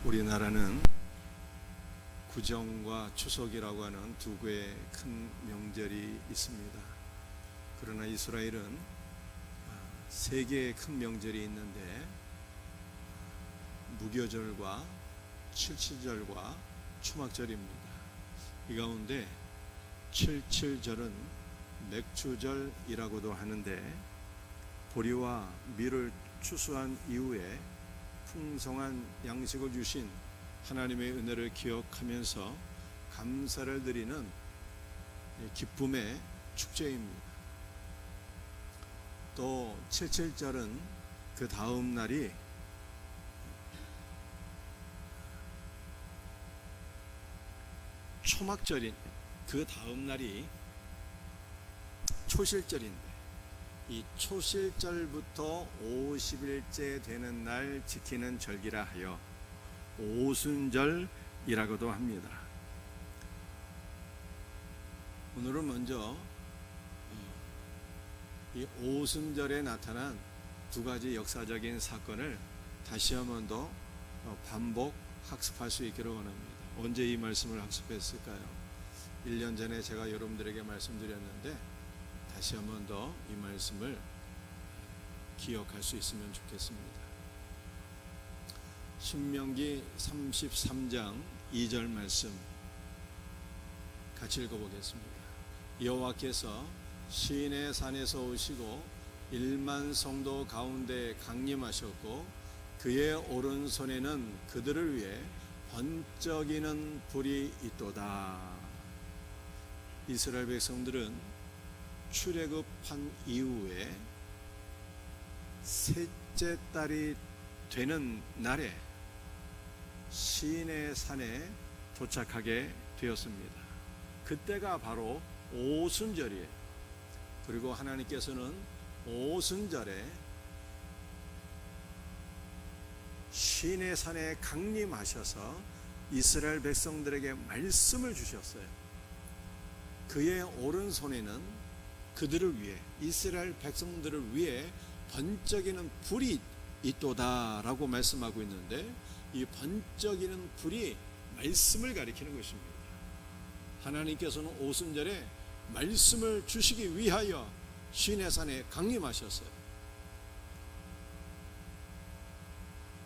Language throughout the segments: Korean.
우리나라는 구정과 추석이라고 하는 두 개의 큰 명절이 있습니다. 그러나 이스라엘은 세 개의 큰 명절이 있는데 무교절과 칠칠절과 추막절입니다. 이 가운데 칠칠절은 맥주절이라고도 하는데 보리와 밀을 추수한 이후에 풍성한 양식을 주신 하나님의 은혜를 기억하면서 감사를 드리는 기쁨의 축제입니다. 또 칠칠절은 그 다음 날이 초막절인, 그 다음 날이 초실절인데 이 초실절부터 50일째 되는 날 지키는 절기라 하여 오순절이라고도 합니다. 오늘은 먼저 이 오순절에 나타난 두 가지 역사적인 사건을 다시 한번 더 반복 학습할 수 있기를 원합니다. 언제 이 말씀을 학습했을까요? 1년 전에 제가 여러분들에게 말씀드렸는데 다시 한번 더 이 말씀을 기억할 수 있으면 좋겠습니다. 신명기 33장 2절 말씀 같이 읽어보겠습니다. 여호와께서 시내 산에서 오시고 1만 성도 가운데 강림하셨고 그의 오른손에는 그들을 위해 번쩍이는 불이 있도다. 이스라엘 백성들은 출애굽한 이후에 셋째 달이 되는 날에 시내 산에 도착하게 되었습니다. 그때가 바로 오순절이에요. 그리고 하나님께서는 오순절에 시내 산에 강림하셔서 이스라엘 백성들에게 말씀을 주셨어요. 그의 오른손에는 그들을 위해, 이스라엘 백성들을 위해 번쩍이는 불이 있도다라고 말씀하고 있는데 이 번쩍이는 불이 말씀을 가리키는 것입니다. 하나님께서는 오순절에 말씀을 주시기 위하여 시내산에 강림하셨어요.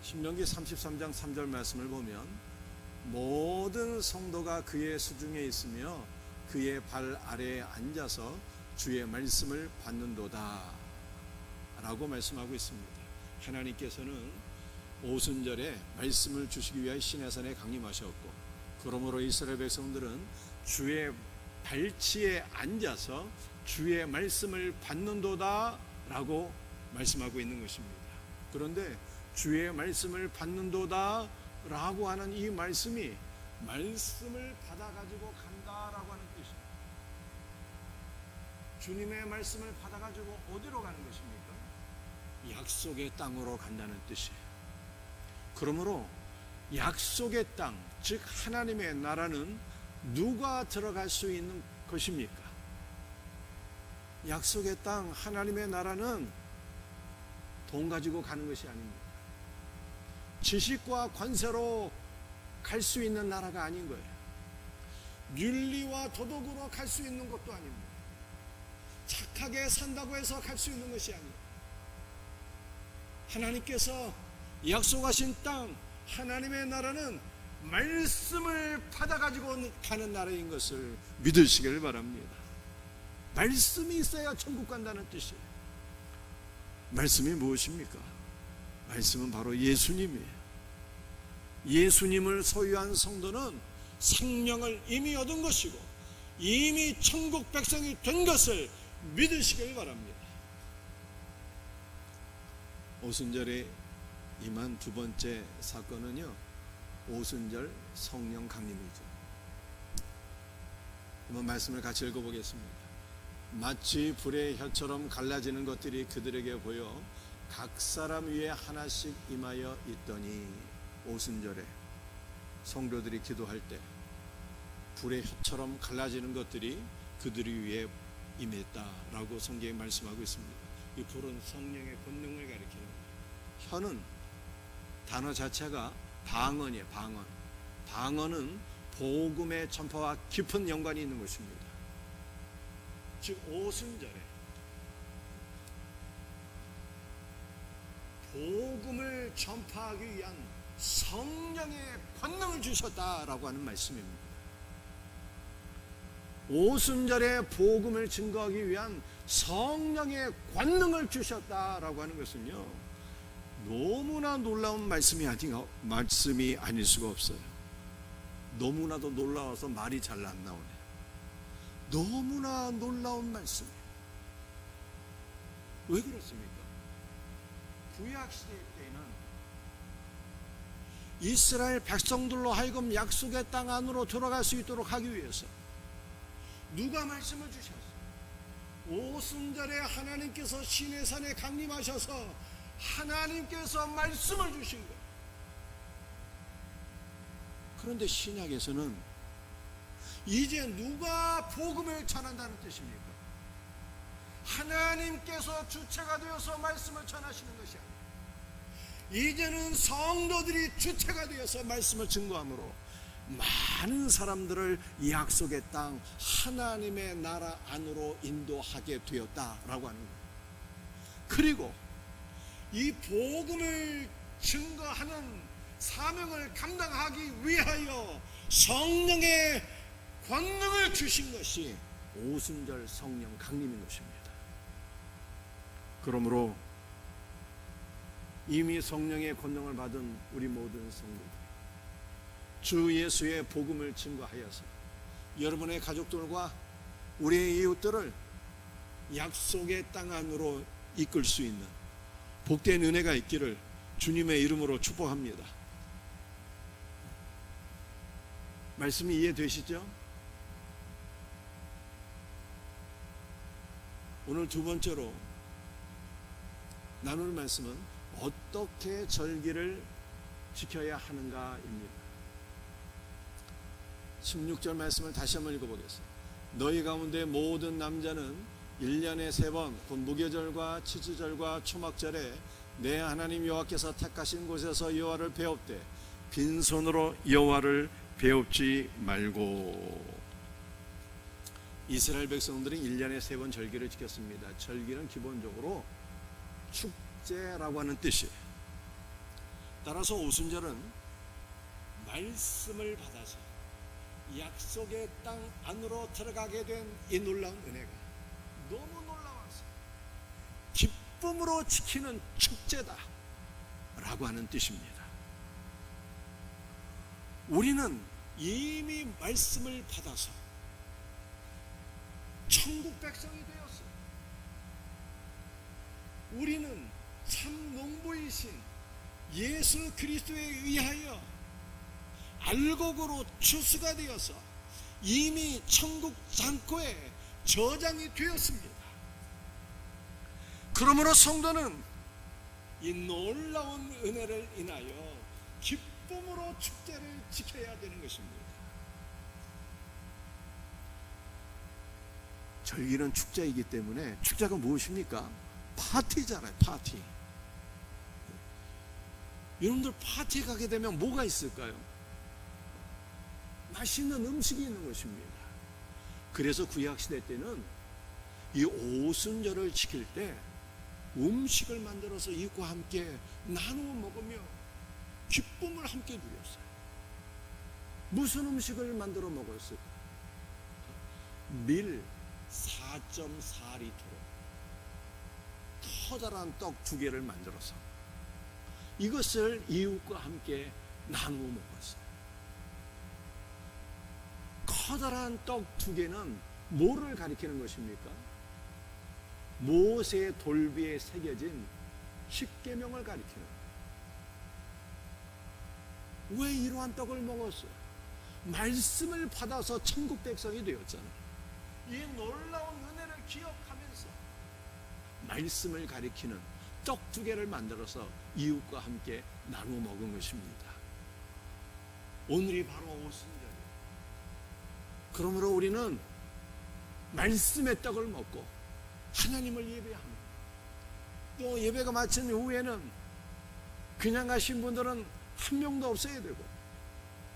신명기 33장 3절 말씀을 보면 모든 성도가 그의 수중에 있으며 그의 발 아래에 앉아서 주의 말씀을 받는도다 라고 말씀하고 있습니다. 하나님께서는 오순절에 말씀을 주시기 위하여 시내산에 강림하셨고 그러므로 이스라엘 백성들은 주의 발치에 앉아서 주의 말씀을 받는도다 라고 말씀하고 있는 것입니다. 그런데 주의 말씀을 받는도다 라고 하는 이 말씀이 말씀을 받아가지고 간다라고 하는 뜻입니다. 주님의 말씀을 받아가지고 어디로 가는 것입니까? 약속의 땅으로 간다는 뜻이에요. 그러므로 약속의 땅, 즉 하나님의 나라는 누가 들어갈 수 있는 것입니까? 약속의 땅, 하나님의 나라는 돈 가지고 가는 것이 아닙니다. 지식과 권세로 갈 수 있는 나라가 아닌 거예요. 윤리와 도덕으로 갈 수 있는 것도 아닙니다. 착하게 산다고 해서 갈 수 있는 것이 아니에요. 하나님께서 약속하신 땅, 하나님의 나라는 말씀을 받아가지고 가는 나라인 것을 믿으시길 바랍니다. 말씀이 있어야 천국 간다는 뜻이에요. 말씀이 무엇입니까? 말씀은 바로 예수님이에요. 예수님을 소유한 성도는 생명을 이미 얻은 것이고 이미 천국 백성이 된 것을 믿으시길 바랍니다. 오순절에 임한 두 번째 사건은요, 오순절 성령 강림이죠. 한번 말씀을 같이 읽어보겠습니다. 마치 불의 혀처럼 갈라지는 것들이 그들에게 보여 각 사람 위에 하나씩 임하여 있더니, 오순절에 성도들이 기도할 때 불의 혀처럼 갈라지는 것들이 그들 위에 임했다라고 성경에 말씀하고 있습니다. 이 불은 성령의 권능을 가리키는 거예요. 혀는 단어 자체가 방언이에요. 방언은 복음의 전파와 깊은 연관이 있는 것입니다. 즉 오순절에 복음을 전파하기 위한 성령의 권능을 주셨다라고 하는 말씀입니다. 오순절에 복음을 증거하기 위한 성령의 권능을 주셨다라고 하는 것은요, 너무나 놀라운 말씀이 아닐 수가 없어요. 너무나도 놀라워서 말이 잘 안 나오네요. 너무나 놀라운 말씀이에요. 왜 그렇습니까? 구약시대 때에는 이스라엘 백성들로 하여금 약속의 땅 안으로 들어갈 수 있도록 하기 위해서 누가 말씀을 주셨어요? 오순절에 하나님께서 시내산에 강림하셔서 하나님께서 말씀을 주신 거예요. 그런데 신약에서는 이제 누가 복음을 전한다는 뜻입니까? 하나님께서 주체가 되어서 말씀을 전하시는 것이 아니에요. 이제는 성도들이 주체가 되어서 말씀을 증거함으로 많은 사람들을 약속의 땅 하나님의 나라 안으로 인도하게 되었다라고 하는 거예요. 그리고 이 복음을 증거하는 사명을 감당하기 위하여 성령의 권능을 주신 것이 오순절 성령 강림인 것입니다. 그러므로 이미 성령의 권능을 받은 우리 모든 성도들, 주 예수의 복음을 증거하여서 여러분의 가족들과 우리의 이웃들을 약속의 땅 안으로 이끌 수 있는 복된 은혜가 있기를 주님의 이름으로 축복합니다. 말씀이 이해되시죠? 오늘 두 번째로 나눌 말씀은 어떻게 절기를 지켜야 하는가입니다. 16절 말씀을 다시 한번 읽어보겠습니다. 너희 가운데 모든 남자는 1년에 3번 곧 무교절과 치즈절과 초막절에 내 하나님 여호와께서 택하신 곳에서 여호와를 배웁되 빈손으로 여호와를 배웁지 말고. 이스라엘 백성들은 1년에 3번 절기를 지켰습니다. 절기는 기본적으로 축제라고 하는 뜻이에요. 따라서 오순절은 말씀을 받아서 약속의 땅 안으로 들어가게 된 이 놀라운 은혜가 너무 놀라워서 기쁨으로 지키는 축제다 라고 하는 뜻입니다. 우리는 이미 말씀을 받아서 천국 백성이 되었어요. 우리는 참 농부이신 예수 그리스도에 의하여 알곡으로 추수가 되어서 이미 천국 창고에 저장이 되었습니다. 그러므로 성도는 이 놀라운 은혜를 인하여 기쁨으로 축제를 지켜야 되는 것입니다. 절기는 축제이기 때문에, 축제가 무엇입니까? 파티잖아요. 파티. 여러분들 파티에 가게 되면 뭐가 있을까요? 맛있는 음식이 있는 것입니다. 그래서 구약시대 때는 이 오순절을 지킬 때 음식을 만들어서 이웃과 함께 나누어 먹으며 기쁨을 함께 누렸어요. 무슨 음식을 만들어 먹었을까? 밀 4.4리터로 커다란 떡 2개를 만들어서 이것을 이웃과 함께 나누어 먹었어요. 커다란 떡 2개는 뭐를 가리키는 것입니까? 모세 돌비에 새겨진 10계명을 가리키는 거예요. 왜 이러한 떡을 먹었어요? 말씀을 받아서 천국 백성이 되었잖아요. 이 놀라운 은혜를 기억하면서 말씀을 가리키는 떡 2개를 만들어서 이웃과 함께 나누어 먹은 것입니다. 오늘이 바로 오순절이에요. 그러므로 우리는 말씀의 떡을 먹고 하나님을 예배합니다. 또 예배가 마친 후에는 그냥 가신 분들은 한 명도 없어야 되고,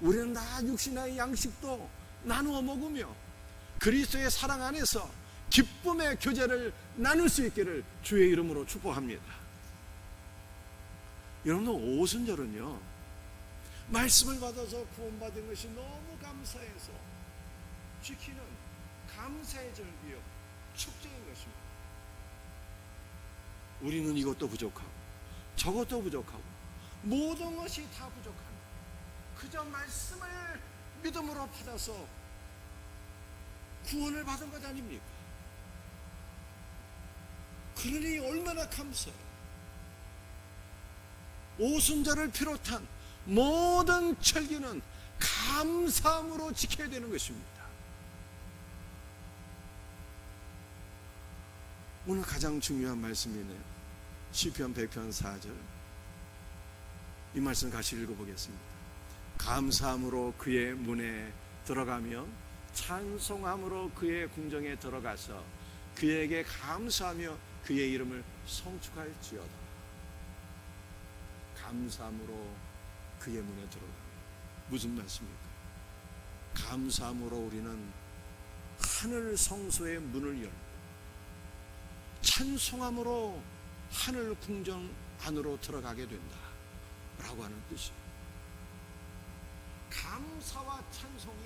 우리는 다 육신의 양식도 나누어 먹으며 그리스도의 사랑 안에서 기쁨의 교제를 나눌 수 있기를 주의 이름으로 축복합니다. 여러분들, 오순절은요, 말씀을 받아서 구원받은 것이 너무 감사해서 지키는 감사의 절기요, 축제인 것입니다. 우리는 이것도 부족하고 저것도 부족하고 모든 것이 다 부족합니다. 그저 말씀을 믿음으로 받아서 구원을 받은 것 아닙니까? 그러니 얼마나 감사해요. 오순절을 비롯한 모든 절기는 감사함으로 지켜야 되는 것입니다. 오늘 가장 중요한 말씀이네요. 시편 100편 4절. 이 말씀 같이 읽어보겠습니다. 감사함으로 그의 문에 들어가며 찬송함으로 그의 궁정에 들어가서 그에게 감사하며 그의 이름을 성축할지어다. 감사함으로 그의 문에 들어가며. 무슨 말씀입니까? 감사함으로 우리는 하늘 성소의 문을 열고 찬송함으로 하늘 궁정 안으로 들어가게 된다 라고 하는 뜻이에요. 감사와 찬송이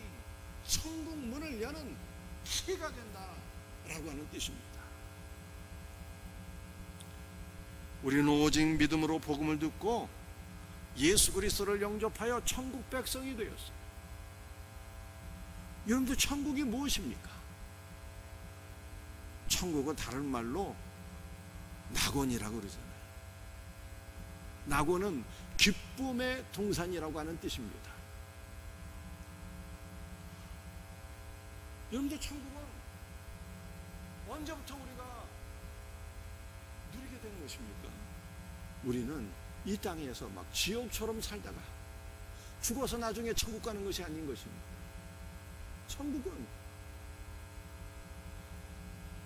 천국 문을 여는 키가 된다 라고 하는 뜻입니다. 우리는 오직 믿음으로 복음을 듣고 예수 그리스도를 영접하여 천국 백성이 되었어요. 여러분들, 천국이 무엇입니까? 천국은 다른 말로 낙원이라고 그러잖아요. 낙원은 기쁨의 동산이라고 하는 뜻입니다. 여러분들, 천국은 언제부터 우리가 누리게 되는 것입니까? 우리는 이 땅에서 막 지옥처럼 살다가 죽어서 나중에 천국 가는 것이 아닌 것입니다. 천국은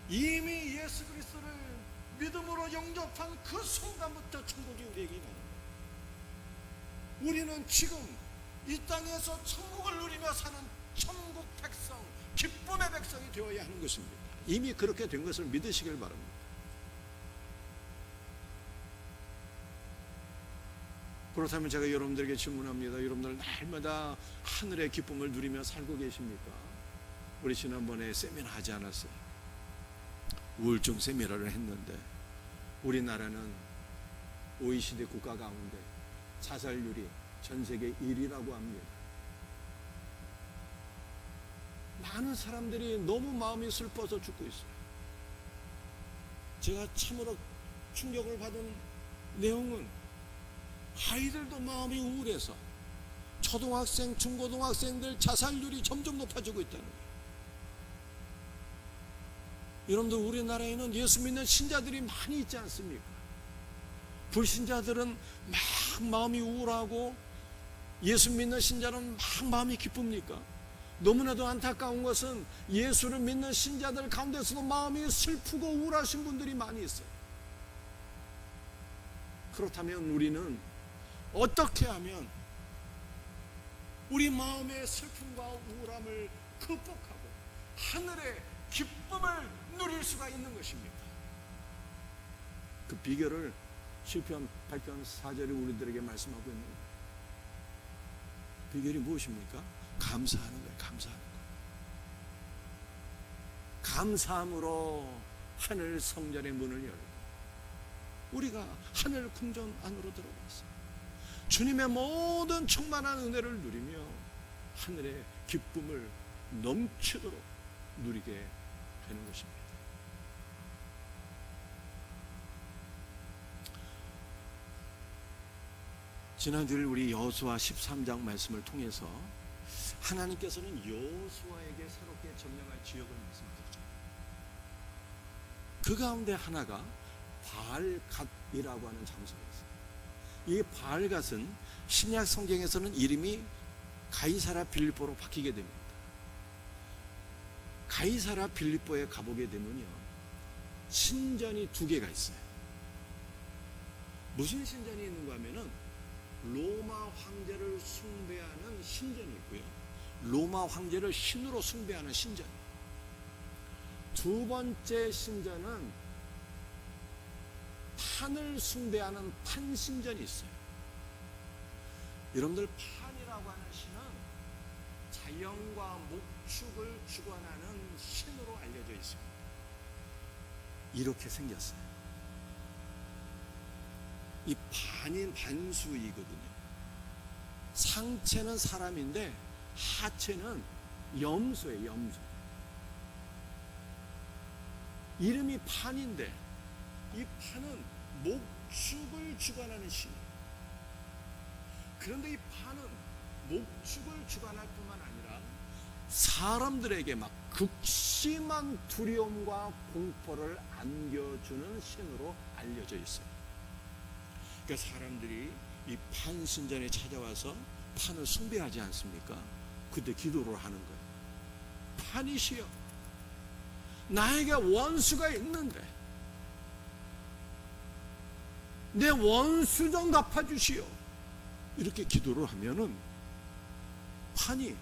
이미 예수 그리스도를 믿음으로 영접한 그 순간부터 천국이 우리에게 있는 거예요. 우리는 지금 이 땅에서 천국을 누리며 사는 천국 백성, 기쁨의 백성이 되어야 하는 것입니다. 이미 그렇게 된 것을 믿으시길 바랍니다. 그렇다면 제가 여러분들에게 질문합니다. 여러분들 날마다 하늘의 기쁨을 누리며 살고 계십니까? 우리 지난번에 세미나 하지 않았어요? 우울증 세미나를 했는데 우리나라는 OECD 국가 가운데 자살률이 전 세계 1위라고 합니다. 많은 사람들이 너무 마음이 슬퍼서 죽고 있어요. 제가 참으로 충격을 받은 내용은 아이들도 마음이 우울해서 초등학생, 중고등학생들 자살률이 점점 높아지고 있다는 거예요. 여러분들, 우리나라에는 예수 믿는 신자들이 많이 있지 않습니까? 불신자들은 막 마음이 우울하고 예수 믿는 신자는 막 마음이 기쁩니까? 너무나도 안타까운 것은 예수를 믿는 신자들 가운데서도 마음이 슬프고 우울하신 분들이 많이 있어요. 그렇다면 우리는 어떻게 하면 우리 마음의 슬픔과 우울함을 극복하고 하늘의 기쁨을 누릴 수가 있는 것입니다. 그 비결을 시편 100편 4절이 우리들에게 말씀하고 있는 거예요. 비결이 무엇입니까? 감사하는 거예요. 감사하는 거예요. 감사함으로 하늘 성전의 문을 열고 우리가 하늘 궁전 안으로 들어갔어요. 주님의 모든 충만한 은혜를 누리며 하늘의 기쁨을 넘치도록 누리게 되는 것입니다. 지난주일 우리 여호수아 13장 말씀을 통해서 하나님께서는 여호수아에게 새롭게 점령할 지역을 말씀하셨죠. 그 가운데 하나가 바알갓이라고 하는 장소였어요. 이 바알갓은 신약 성경에서는 이름이 가이사랴 빌립보로 바뀌게 됩니다. 가이사랴 빌립보에 가보게 되면요, 신전이 2개가 있어요. 무슨 신전이 있는가 하면은 로마 황제를 숭배하는 신전이 있고요. 로마 황제를 신으로 숭배하는 신전. 두 번째 신전은 판을 숭배하는 판신전이 있어요. 여러분들, 판이라고 하는 신은 자연과 목축을 주관하는 신으로 알려져 있습니다. 이렇게 생겼어요. 이 판인 반수이거든요. 상체는 사람인데 하체는 염소예요. 염소. 이름이 판인데 이 판은 목축을 주관하는 신이에요. 그런데 이 판은 목축을 주관할 뿐만 아니라 사람들에게 막 극심한 두려움과 공포를 안겨주는 신으로 알려져 있어요. 그러니까 사람들이 이 판신전에 찾아와서 판을 숭배하지 않습니까? 그때 기도를 하는 거예요. 판이시여, 나에게 원수가 있는데 내 원수 좀 갚아주시오. 이렇게 기도를 하면은 판이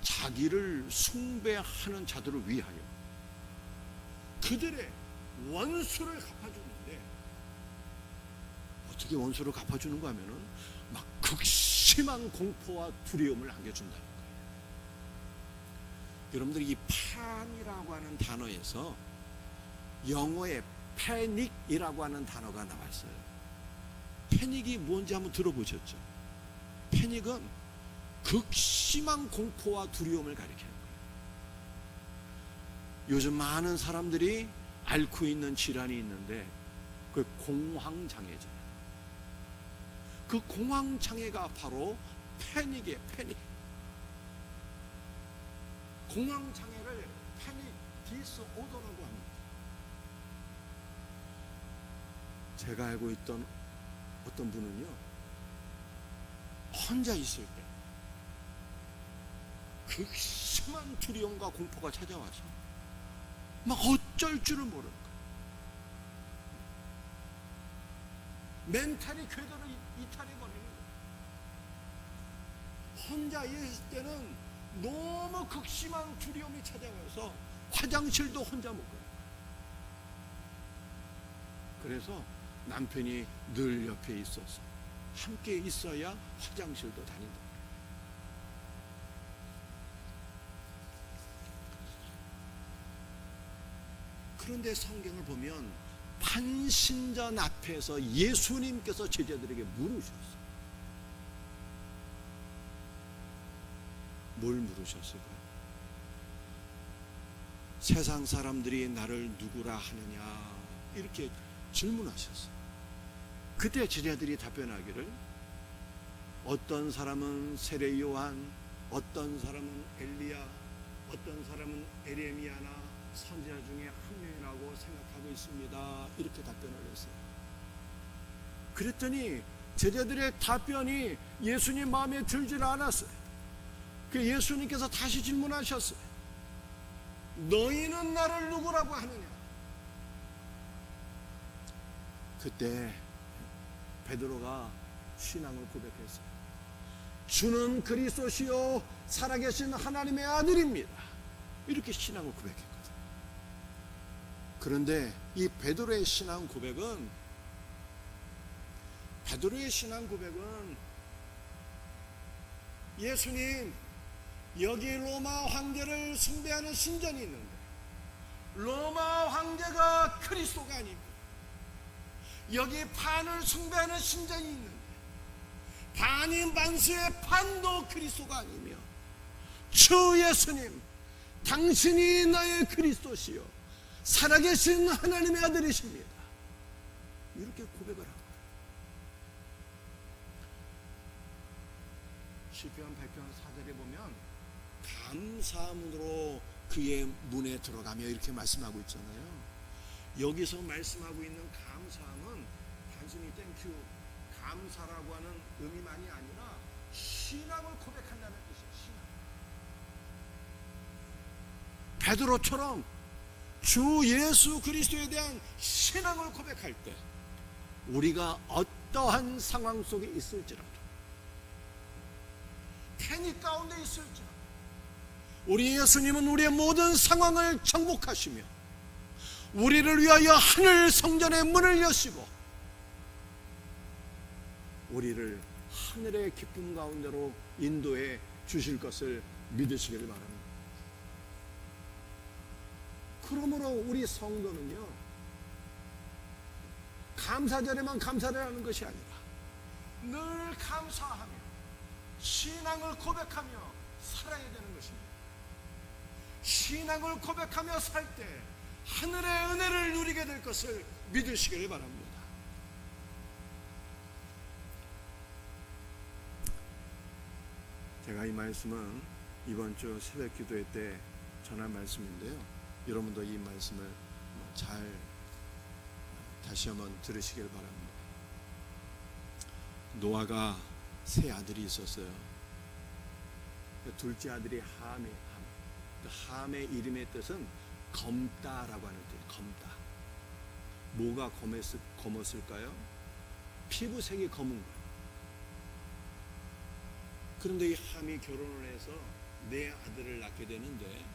자기를 숭배하는 자들을 위하여 그들의 원수를 갚아주는데, 어떻게 원수를 갚아주는가 하면은 막 극심한 공포와 두려움을 안겨준다는 거예요. 여러분들이 이 판이라고 하는 단어에서 영어의 패닉이라고 하는 단어가 나왔어요. 패닉이 뭔지 한번 들어보셨죠? 패닉은 극심한 공포와 두려움을 가리키는 거예요. 요즘 많은 사람들이 앓고 있는 질환이 있는데 그 공황장애잖아요. 그 공황장애가 바로 패닉이에요. 패닉. 공황장애를 패닉 디스오더라고 합니다. 제가 알고 있던 어떤 분은요, 혼자 있을 때 극심한 두려움과 공포가 찾아와서 막 어쩔 줄을 모르는 거예요. 멘탈이 궤도를 이탈해버리는 거예요. 혼자 있을 때는 너무 극심한 두려움이 찾아와서 화장실도 혼자 못 가요. 그래서 남편이 늘 옆에 있어서 함께 있어야 화장실도 다닌다. 그런데 성경을 보면 판신전 앞에서 예수님께서 제자들에게 물으셨어요. 뭘 물으셨을까요? 세상 사람들이 나를 누구라 하느냐, 이렇게 질문하셨어요. 그때 제자들이 답변하기를, 어떤 사람은 세례 요한, 어떤 사람은 엘리야, 어떤 사람은 에레미야나 선지자 중에 한 명이라고 생각하고 있습니다. 이렇게 답변을 했어요. 그랬더니 제자들의 답변이 예수님 마음에 들지를 않았어요. 그 예수님께서 다시 질문하셨어요. 너희는 나를 누구라고 하느냐? 그때 베드로가 신앙을 고백했어요. 주는 그리스도시요 살아계신 하나님의 아들입니다. 이렇게 신앙을 고백했거든요. 그런데 이 베드로의 신앙 고백은 예수님, 여기 로마 황제를 숭배하는 신전이 있는데 로마 황제가 그리스도가 아니고 여기 판을 숭배하는 신전이 있는데 반인 반수의 판도 그리스도가 아니며, 주 예수님, 당신이 나의 그리스도시요 살아계신 하나님의 아들이십니다. 이렇게 고백을 합니다. 시편 100편 4절에 보면 감사함으로 그의 문에 들어가며 이렇게 말씀하고 있잖아요. 여기서 말씀하고 있는 감사함은 단순히 땡큐, 감사라고 하는 의미만이 아니라 신앙을 고백한다는 뜻이에요. 신앙. 베드로처럼 주 예수 그리스도에 대한 신앙을 고백할 때 우리가 어떤 어떠한 상황 속에 있을지라도, 패닉 가운데 있을지라도, 우리 예수님은 우리의 모든 상황을 정복하시며 우리를 위하여 하늘 성전의 문을 여시고 우리를 하늘의 기쁨 가운데로 인도해 주실 것을 믿으시기를 바랍니다. 그러므로 우리 성도는요, 감사절에만 감사를 하는 것이 아니라 늘 감사하며 신앙을 고백하며 살아야 되는 것입니다. 신앙을 고백하며 살 때 하늘의 은혜를 누리게 될 것을 믿으시기를 바랍니다. 제가 이 말씀은 이번 주 새벽 기도회 때 전할 말씀인데요, 여러분도 이 말씀을 잘 다시 한번 들으시길 바랍니다. 노아가 세 아들이 있었어요. 둘째 아들이 함이, 함의 이름의 뜻은 검다라고 하는 뜻이에요. 검다. 뭐가 검었을까요? 피부색이 검은 거예요. 그런데 이 함이 결혼을 해서 네 아들을 낳게 되는데,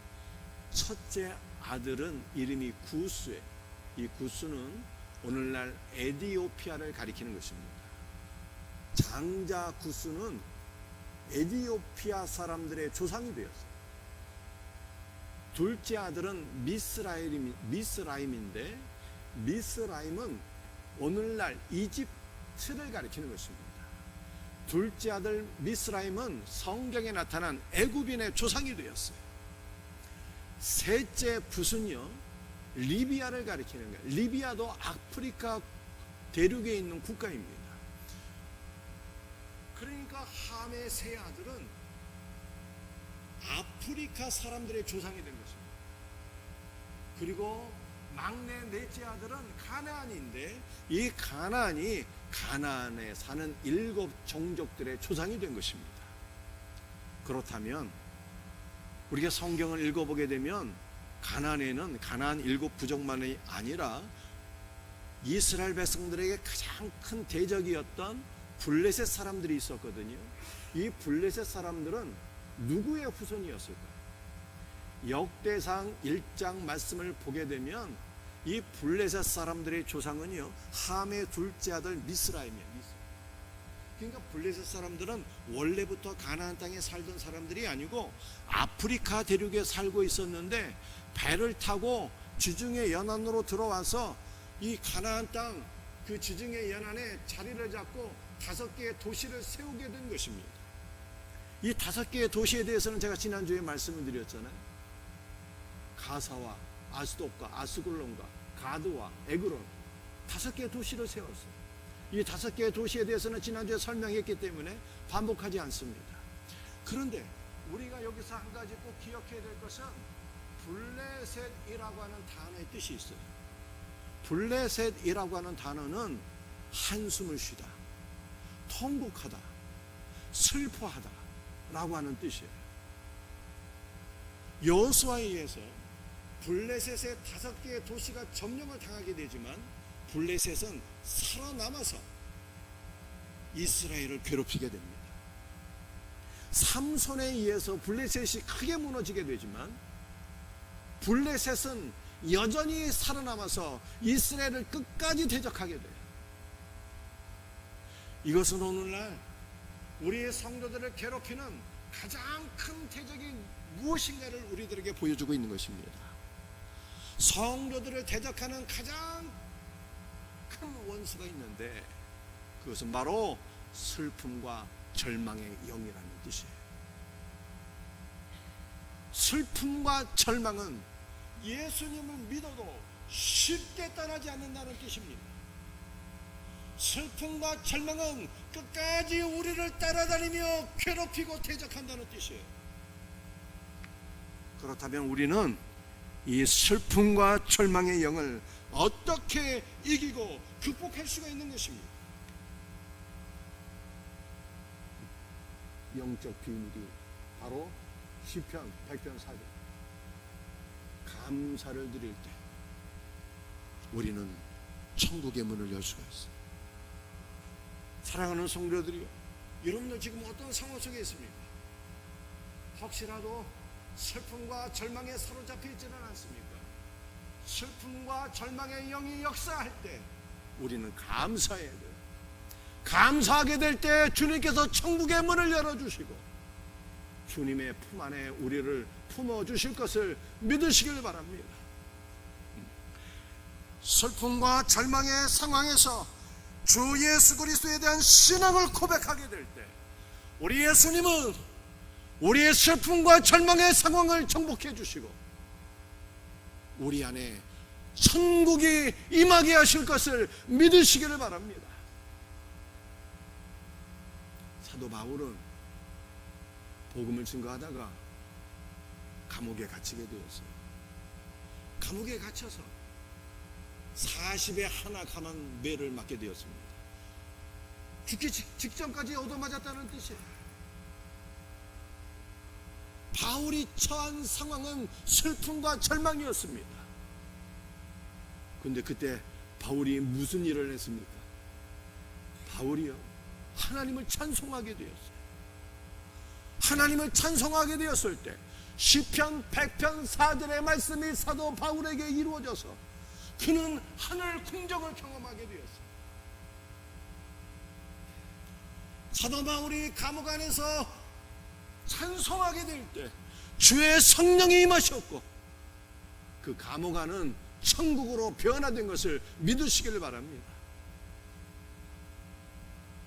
첫째 아들은 이름이 구스예요. 이 구스는 오늘날 에디오피아를 가리키는 것입니다. 장자 구스는 에디오피아 사람들의 조상이 되었어요. 둘째 아들은 미스라임인데, 미스라임은 오늘날 이집트를 가리키는 것입니다. 둘째 아들 미스라임은 성경에 나타난 애굽인의 조상이 되었어요. 셋째 붓은요, 리비아를 가리키는 거예요. 리비아도 아프리카 대륙에 있는 국가입니다. 그러니까 함의 세 아들은 아프리카 사람들의 조상이 된 것입니다. 그리고 막내 넷째 아들은 가나안인데, 이 가나안이 가나안에 사는 7 종족들의 조상이 된 것입니다. 그렇다면 우리가 성경을 읽어보게 되면 가나안에는 가나안 7 부족만이 아니라 이스라엘 백성들에게 가장 큰 대적이었던 블레셋 사람들이 있었거든요. 이 블레셋 사람들은 누구의 후손이었을까요? 역대상 1장 말씀을 보게 되면 이 블레셋 사람들의 조상은요, 함의 둘째 아들 미스라임이에요. 그러니까 블레셋 사람들은 원래부터 가나안 땅에 살던 사람들이 아니고 아프리카 대륙에 살고 있었는데, 배를 타고 지중해 연안으로 들어와서 이 가나안 땅 그 지중해 연안에 자리를 잡고 5개의 도시를 세우게 된 것입니다. 이 5개의 도시에 대해서는 제가 지난주에 말씀을 드렸잖아요. 가사와 아스돗과 아스글론과 가드와 에그론, 5개의 도시를 세웠어요. 이 5개의 도시에 대해서는 지난주에 설명했기 때문에 반복하지 않습니다. 그런데 우리가 여기서 한 가지 꼭 기억해야 될 것은 블레셋이라고 하는 단어의 뜻이 있어요. 블레셋이라고 하는 단어는 한숨을 쉬다, 통곡하다, 슬퍼하다 라고 하는 뜻이에요. 여호수아에 의해서 블레셋의 5개의 도시가 점령을 당하게 되지만, 블레셋은 살아남아서 이스라엘을 괴롭히게 됩니다. 삼손에 의해서 블레셋이 크게 무너지게 되지만, 블레셋은 여전히 살아남아서 이스라엘을 끝까지 대적하게 돼요. 이것은 오늘날 우리의 성도들을 괴롭히는 가장 큰 대적이 무엇인가를 우리들에게 보여주고 있는 것입니다. 성도들을 대적하는 가장 큰 원수가 있는데, 그것은 바로 슬픔과 절망의 영이라는 뜻이에요. 슬픔과 절망은 예수님을 믿어도 쉽게 떠나지 않는다는 뜻입니다. 슬픔과 절망은 끝까지 우리를 따라다니며 괴롭히고 대적한다는 뜻이에요. 그렇다면 우리는 이 슬픔과 절망의 영을 어떻게 이기고 극복할 수가 있는 것입니다. 영적 비밀이 바로 시편 100편 4절, 감사를 드릴 때 우리는 천국의 문을 열 수가 있어요. 사랑하는 성도들이요, 여러분들 지금 어떤 상황 속에 있습니까? 혹시라도 슬픔과 절망에 사로잡혀 있지는 않습니까? 슬픔과 절망의 영이 역사할 때 우리는 감사해야 돼요. 감사하게 될 때 주님께서 천국의 문을 열어주시고 주님의 품 안에 우리를 품어주실 것을 믿으시길 바랍니다. 슬픔과 절망의 상황에서 주 예수 그리스도에 대한 신앙을 고백하게 될 때 우리 예수님은 우리의 슬픔과 절망의 상황을 정복해 주시고 우리 안에 천국이 임하게 하실 것을 믿으시기를 바랍니다. 사도 바울은 복음을 증거하다가 감옥에 갇히게 되었어요. 감옥에 갇혀서 40에 하나 감한 매를 맞게 되었습니다. 죽기 직전까지 얻어맞았다는 뜻이에요. 바울이 처한 상황은 슬픔과 절망이었습니다. 그런데 그때 바울이 무슨 일을 했습니까? 바울이요, 하나님을 찬송하게 되었어요. 하나님을 찬송하게 되었을 때 시편 100편 4절의 말씀이 사도 바울에게 이루어져서 그는 하늘 궁정을 경험하게 되었어요. 사도 바울이 감옥 안에서 찬송하게 될 때 주의 성령이 임하셨고 그 감옥 안은 천국으로 변화된 것을 믿으시기를 바랍니다.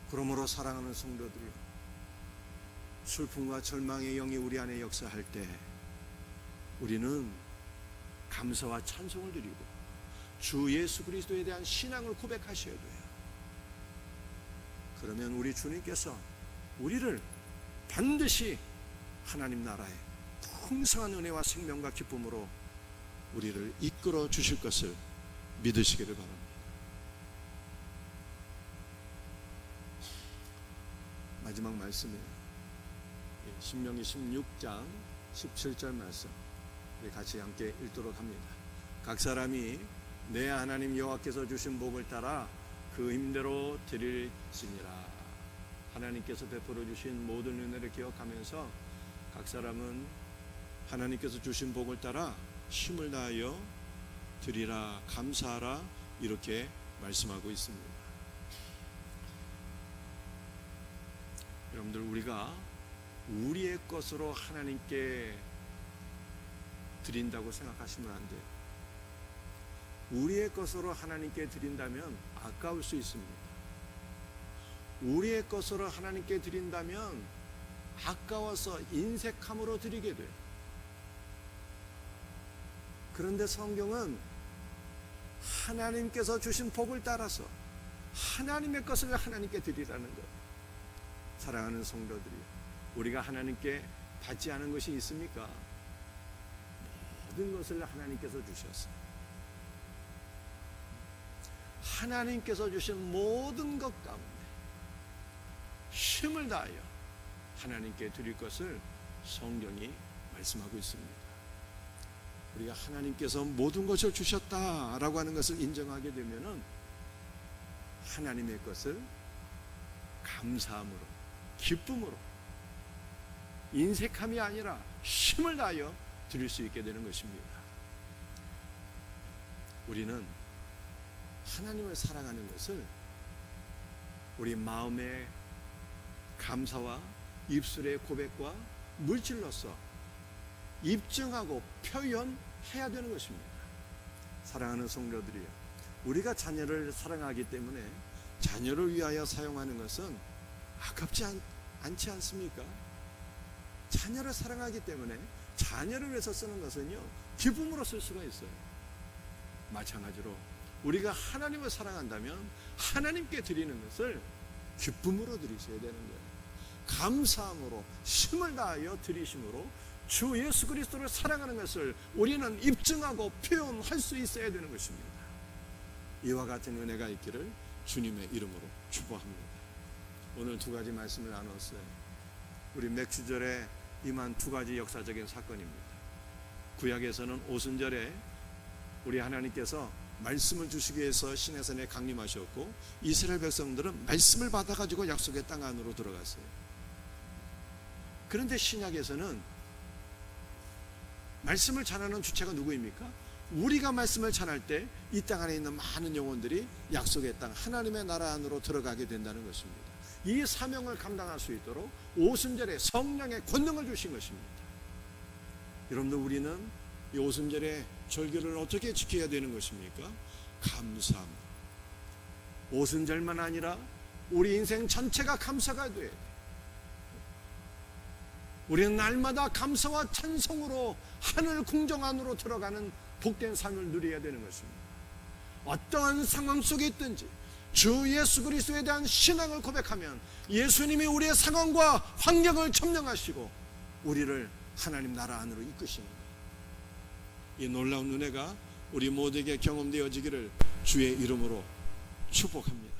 그러므로 사랑하는 성도들이요, 슬픔과 절망의 영이 우리 안에 역사할 때 우리는 감사와 찬송을 드리고 주 예수 그리스도에 대한 신앙을 고백하셔야 돼요. 그러면 우리 주님께서 우리를 반드시 하나님 나라의 풍성한 은혜와 생명과 기쁨으로 우리를 이끌어 주실 것을 믿으시기를 바랍니다. 마지막 말씀이에요. 신명기 16장 17절 말씀 우리 같이 함께 읽도록 합니다. 각 사람이 내 하나님 여호와께서 주신 복을 따라 그 힘대로 드릴지니라. 하나님께서 베풀어 주신 모든 은혜를 기억하면서 각 사람은 하나님께서 주신 복을 따라 힘을 다하여 드리라, 감사하라, 이렇게 말씀하고 있습니다. 여러분들, 우리가 우리의 것으로 하나님께 드린다고 생각하시면 안 돼요. 우리의 것으로 하나님께 드린다면 아까울 수 있습니다. 우리의 것으로 하나님께 드린다면 아까워서 인색함으로 드리게 돼요. 그런데 성경은 하나님께서 주신 복을 따라서 하나님의 것을 하나님께 드리라는 거예요. 사랑하는 성도들이, 우리가 하나님께 받지 않은 것이 있습니까? 모든 것을 하나님께서 주셨어요. 하나님께서 주신 모든 것 가운데 힘을 다하여 하나님께 드릴 것을 성경이 말씀하고 있습니다. 우리가 하나님께서 모든 것을 주셨다라고 하는 것을 인정하게 되면은 하나님의 것을 감사함으로, 기쁨으로, 인색함이 아니라 힘을 다하여 드릴 수 있게 되는 것입니다. 우리는 하나님을 사랑하는 것을 우리 마음의 감사와 입술의 고백과 물질로서 입증하고 표현해야 되는 것입니다. 사랑하는 성도들이요, 우리가 자녀를 사랑하기 때문에 자녀를 위하여 사용하는 것은 아깝지 않지 않습니까? 자녀를 사랑하기 때문에 자녀를 위해서 쓰는 것은요, 기쁨으로 쓸 수가 있어요. 마찬가지로 우리가 하나님을 사랑한다면 하나님께 드리는 것을 기쁨으로 드리셔야 되는 거예요. 감사함으로 힘을 다하여 드리심으로 주 예수 그리스도를 사랑하는 것을 우리는 입증하고 표현할 수 있어야 되는 것입니다. 이와 같은 은혜가 있기를 주님의 이름으로 축복합니다. 오늘 두 가지 말씀을 나눴어요. 우리 맥주절에 임한 두 가지 역사적인 사건입니다. 구약에서는 오순절에 우리 하나님께서 말씀을 주시기 위해서 시내산에 강림하셨고 이스라엘 백성들은 말씀을 받아가지고 약속의 땅 안으로 들어갔어요. 그런데 신약에서는 말씀을 전하는 주체가 누구입니까? 우리가 말씀을 전할 때 이 땅 안에 있는 많은 영혼들이 약속의 땅 하나님의 나라 안으로 들어가게 된다는 것입니다. 이 사명을 감당할 수 있도록 오순절에 성령의 권능을 주신 것입니다. 여러분들, 우리는 이 오순절의 절기를 어떻게 지켜야 되는 것입니까? 감사함. 오순절만 아니라 우리 인생 전체가 감사가 돼야 돼. 우리는 날마다 감사와 찬송으로 하늘 궁정 안으로 들어가는 복된 삶을 누려야 되는 것입니다. 어떠한 상황 속에 있든지 주 예수 그리스도에 대한 신앙을 고백하면 예수님이 우리의 상황과 환경을 점령하시고 우리를 하나님 나라 안으로 이끄십니다. 이 놀라운 은혜가 우리 모두에게 경험되어지기를 주의 이름으로 축복합니다.